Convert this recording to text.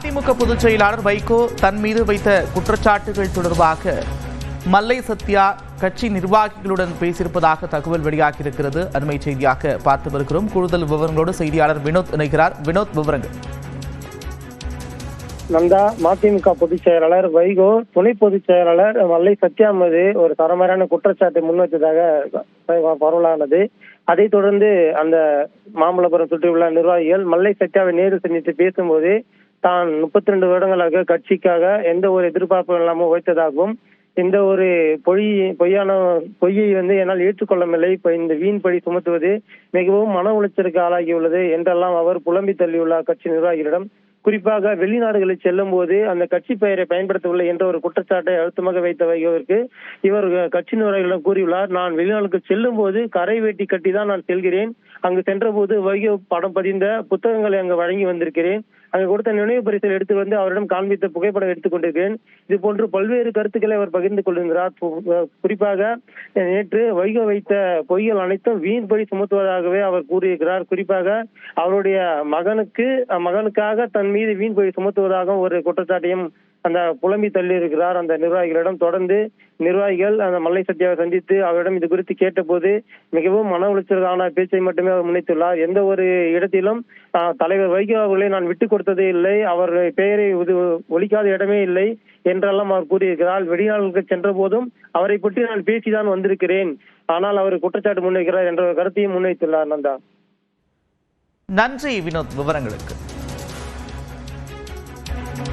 மதிமுக பொதுச் செயலாளர் வைகோ தன் மீது வைத்த குற்றச்சாட்டுகள் தொடர்பாக மல்லை சத்யா கட்சி நிர்வாகிகளுடன் பேசியிருப்பதாக தகவல் வெளியாகியிருக்கிறது. அண்மை செய்தியாக பார்த்து வருகிறோம். கூடுதல் விவரங்களோடு செய்தியாளர் வினோத் இணைகிறார். வினோத், விவரங்கள். நந்தா, மதிமுக பொதுச் செயலாளர் வைகோ துணை பொதுச் செயலாளர் மல்லை சத்யா மீது ஒரு தரமாரியான குற்றச்சாட்டை முன்வைத்ததாக பரவலானது. அதைத் தொடர்ந்து அந்த மாமல்லபுரம் சுற்றியுள்ள நிர்வாகிகள் மல்லை சத்யாவை நேரில் சந்தித்து பேசும்போது தான் 32 வருடங்களாக கட்சிக்காக எந்த ஒரு எதிர்பார்ப்பும் இல்லாமல் உழைத்ததாகவும் இந்த ஒரு பொய்யை என்னால் ஏற்றுக்கொள்ளவில்லை, இப்ப இந்த வீண் பழி சுமத்துவது மிகவும் மன உளைச்சலுக்கு ஆளாகியுள்ளது என்றெல்லாம் அவர் புலம்பி தள்ளியுள்ளார் கட்சி நிர்வாகிகளிடம். குறிப்பாக வெளிநாடுகளில் செல்லும் போது அந்த கட்சி பெயரை பயன்படுத்தவில்லை என்ற ஒரு குற்றச்சாட்டை அழுத்தமாக வைத்த வைகோவிற்கு இவர் கட்சி நிர்வாகிகளிடம் கூறியுள்ளார். நான் வெளிநாடுக்கு செல்லும் போது கரை வேட்டி கட்டி தான் நான் செல்கிறேன். அங்கு சென்ற போது வைகோ படம் பதிந்த புத்தகங்களை அங்கு வழங்கி வந்திருக்கிறேன். அங்கு கொடுத்த நினைவு பரிசை எடுத்து வந்து அவரிடம் காண்பித்த புகைப்படம் எடுத்துக் கொண்டிருக்கிறேன். இது போன்று பல்வேறு கருத்துக்களை அவர் பகிர்ந்து கொள்கின்றார். குறிப்பாக நேற்று வைகோ வைத்த பொய்கள் அனைத்தும் வீண் பழி சுமத்துவதாகவே அவர் கூறியிருக்கிறார். குறிப்பாக அவருடைய மகனுக்காக தன் மீது வீண் பழி சுமத்துவதாக ஒரு குற்றச்சாட்டையும் அந்த புலம்பி தள்ளி இருக்கிறார் அந்த நிர்வாகிகளிடம். தொடர்ந்து நிர்வாகிகள் அந்த மல்லை சத்யாவை சந்தித்து அவரிடம் இது குறித்து கேட்டபோது மிகவும் மன உளைச்சலுக்கான பேச்சை மட்டுமே அவர் முன்வைத்துள்ளார். எந்த ஒரு இடத்திலும் தலைவர் வைகோ அவர்களை நான் விட்டுக் கொடுத்ததே இல்லை, அவர் பெயரை ஒழிக்காத இடமே இல்லை என்றெல்லாம் அவர் கூறியிருக்கிறார். வெளிநாடுகளுக்கு சென்ற போதும் அவரை பற்றி நான் பேசிதான் வந்திருக்கிறேன், ஆனால் அவர் குற்றச்சாட்டு முன்வைக்கிறார் என்ற கருத்தையும் முன்வைத்துள்ளார். நந்தா, நன்றி வினோத், விவரங்களுக்கு.